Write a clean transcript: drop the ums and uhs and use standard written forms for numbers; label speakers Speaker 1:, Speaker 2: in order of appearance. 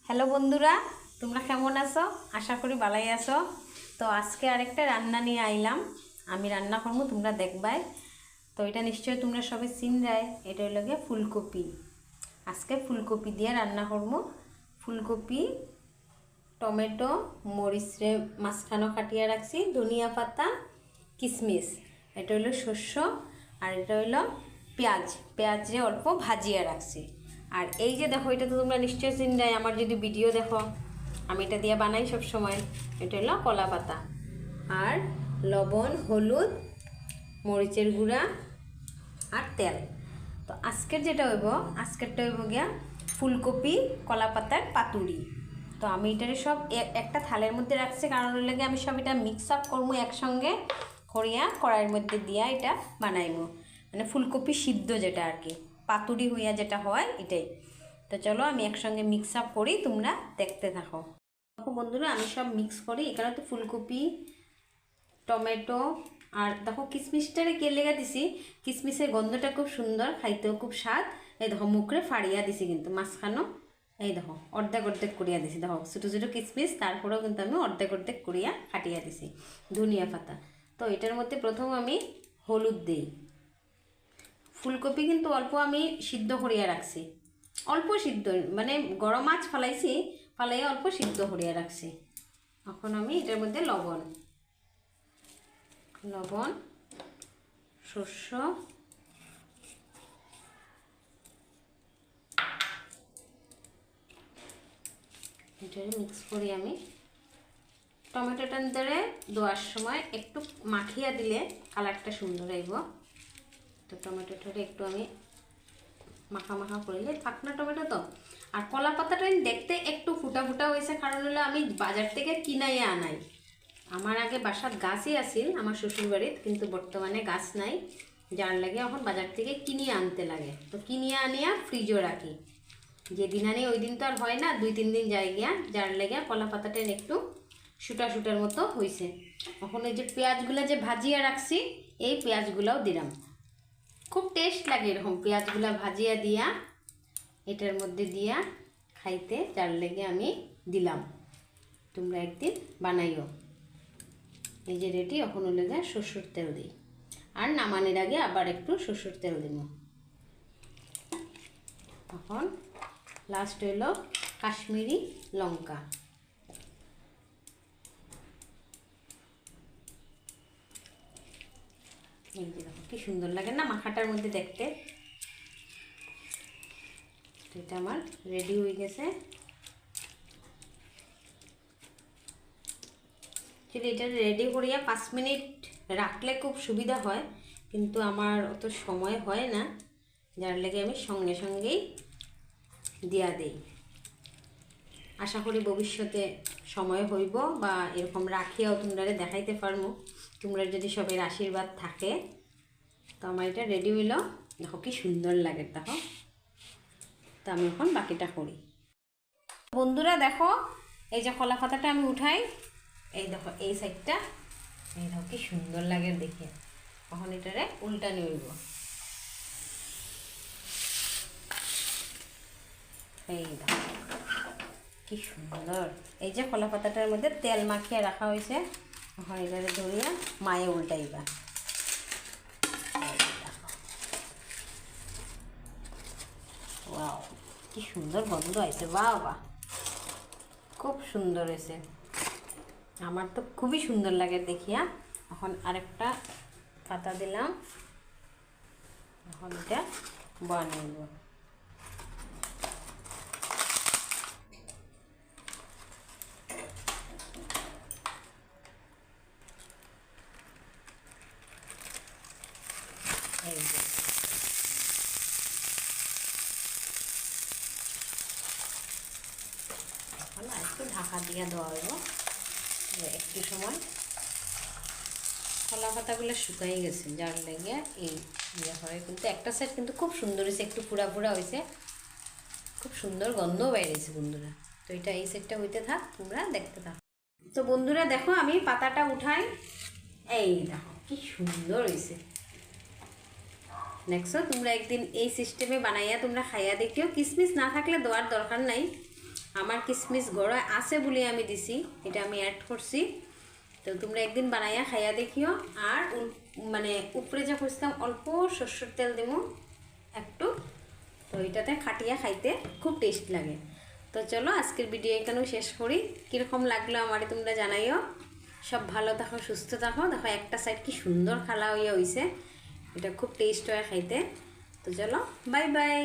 Speaker 1: Hello বন্ধুরা, তোমরা কেমন আছো? আশা করি ভালোই আছো। তো আজকে আরেকটা রান্না নিয়ে আইলাম। আমি রান্না করবো, তোমরা দেখবাই। তো এটা নিশ্চয়ই তোমরা সবাই চিন যায়। এটা হলো গিয়ে ফুলকপি। আজকে ফুলকপি দিয়ে রান্না করবো। ফুলকপি, টমেটো, মরিচে মাঝখানো কাটিয়ে রাখছি, ধনিয়া পাতা, কিশমিশ, এটা হলো শস্য, আর এটা হলো পেঁয়াজ। পেঁয়াজে অল্প ভাজিয়ে রাখছি। আর এই যে দেখো, এটা তো তোমরা নিশ্চয়ই চিন্তায়, আমার যদি ভিডিও দেখো আমি এটা দিয়ে বানাই সব সময়। এটা হলো কলা পাতা, আর লবণ, হলুদ, মরিচের গুঁড়া আর তেল। তো আজকের যেটা হইব, আজকেরটা হইব গিয়া ফুলকপি কলা পাতার পাতুরি। তো আমি এটারে সব একটা থালের মধ্যে রাখছি, কারণ লাগে আমি সব এটা মিক্স আপ করবো একসঙ্গে করিয়া কড়াইয়ের মধ্যে দিয়া এটা বানাইবো। মানে ফুলকপি সিদ্ধ যেটা আর কি, পাতুরি হইয়া যেটা হয় এটাই। তো চলো আমি একসঙ্গে মিক্স আপ করি, তোমরা দেখতে থাকো। দেখো বন্ধুরা, আমি সব মিক্স করি। এখানে তো ফুলকপি, টমেটো, আর দেখো কিশমিশটারে কে লেগে দিছি, কিশমিশের গন্ধটা খুব সুন্দর, খাইতেও খুব স্বাদ। এই দেখো মুখরে ফাড়িয়া দিছি, কিন্তু মাঝখানো এই দেখো অর্ধেক অর্ধেক করিয়া দিছি। দেখো ছোটো ছোটো কিশমিশ, তারপরেও কিন্তু আমি অর্ধেক অর্ধেক করিয়া কাটিয়া দিছি। ধনিয়া পাতা। তো এটার মধ্যে প্রথম আমি হলুদ দিই। ফুলকপি কিন্তু অল্প আমি সিদ্ধ করিয়া রাখছি, অল্প সিদ্ধ, মানে গরম মাছ ফালাইছি, ফালাইয়া অল্প সিদ্ধ করিয়া রাখছি। এখন আমি এটার মধ্যে লবণ, শস্য, এটা মিক্স করি আমি। টমেটোটার ধরে দেওয়ার সময় একটু মাখিয়া দিলে কালারটা সুন্দর আইব। তো টমেটোটারে একটু আমি মাখা মাখা করলে পাকনা টমেটো তো। আর কলা পাতাটা দেখতে একটু ফুটা ফুটা হয়েছে, কারণ হলো আমি বাজার থেকে কিনাইয়া আনাই। আমার আগে বাসার গাছই আছিল আমার শ্বশুর বাড়ির, কিন্তু বর্তমানে গাছ নাই, যার লাগে এখন বাজার থেকে কিনিয়ে আনতে লাগে। তো কিনিয়ে আনিয়া ফ্রিজও রাখি, যেদিন আনি ওই দিন তো আর হয় না, 2-3 দিন যায় গিয়া, যার লেগে কলা পাতাটা একটু শুটা শুটার মতো হয়েছে। এখন এই যে পেঁয়াজগুলো যে ভাজিয়া রাখছি, এই পেঁয়াজগুলোও দিলাম। খুব টেস্ট লাগে এরকম পেঁয়াজগুলো ভাজিয়া দিয়া এটার মধ্যে দিয়া খাইতে, যার লেগে আমি দিলাম। তোমরা একদিন বানাইও। এই যে রেডি। এখন লেগে সরষের তেল দিই, আর নামানোর আগে আবার একটু সরষের তেল দিব। এখন লাস্ট হইল কাশ্মীরি লঙ্কা। এই যে দেখো কি সুন্দর লাগে না মাখাটার মধ্যে দেখতে। এটা আমার রেডি হয়ে গেছে। এটা রেডি করিয়া 5 মিনিট রাখলে খুব সুবিধা হয়, কিন্তু আমার অত সময় হয় না, যার লেগে আমি সঙ্গে সঙ্গেই দিয়া দেই। আশা করি ভবিষ্যতে সময় হইব, বা এরকম রাখিয়াও তোমরা দেখাইতে পারবো, তোমরা যদি সবের আশীর্বাদ থাকে। তো আমার এটা রেডি হইল। দেখো কি সুন্দর লাগে, দেখো। তো আমি এখন বাকিটা করি। বন্ধুরা দেখো, এই যে কলা পাতাটা আমি উঠাই, এই দেখো এই সাইডটা, এই দেখো কি সুন্দর লাগে দেখে। এখন এটারে উল্টানি হইব। এই দেখো কি সুন্দর। এই যে কলা পাতাটার মধ্যে তেল মাখিয়ে রাখা হয়েছে, এখন এটারে ধরিয়া মায়ে উল্টাইবা। ওয়াও, কি সুন্দর গন্ধ আইছে, বাহ বাহ, খুব সুন্দর হয়েছে। আমার তো খুবই সুন্দর লাগে দেখিয়া। এখন আরেকটা পাতা দিলাম, এখন এটা বানাইব। এই যে এখন একটু ঢাকা দিয়ে দেওয়া হইব একটু সময়। কলা পাতাগুলো শুকাই গেছে, যার লেগে এই ইয়ে হয়। কিন্তু একটা সাইড কিন্তু খুব সুন্দর হয়েছে, একটু পুরা পুরা হয়েছে, খুব সুন্দর গন্ধও বাইরেছে বন্ধুরা। তো এটা এই সাইডটা হইতে থাক, তোমরা দেখতে থাক। তো বন্ধুরা দেখো, আমি পাতাটা উঠাই, এই দেখো কি সুন্দর হয়েছে। নেক্সট তোমরা একদিন এই সিস্টেমে বানাইয়া তোমরা খাইয়া দেখিও। কিশমিশ না থাকলে দেওয়ার দরকার নাই, আমার কিশমিশ গড়া আছে বলে আমি দিছি, এটা আমি অ্যাড করছি। তো তোমরা একদিন বানাইয়া খাইয়া দেখিও। আর মানে উপরে যা খুঁজতাম অল্প সরষের তেল দেবো একটু, তো এটাতে খাটিয়া খাইতে খুব টেস্ট লাগে। তো চলো আজকের ভিডিও এখানেও শেষ করি। কীরকম লাগলো আমারে তোমরা জানাইও। সব ভালো থাকো, সুস্থ থাকো। দেখো একটা সাইড কি সুন্দর খালা হইয়া হইছে, এটা খুব টেস্ট হয় খাইতে। তো চলো, বাই বাই।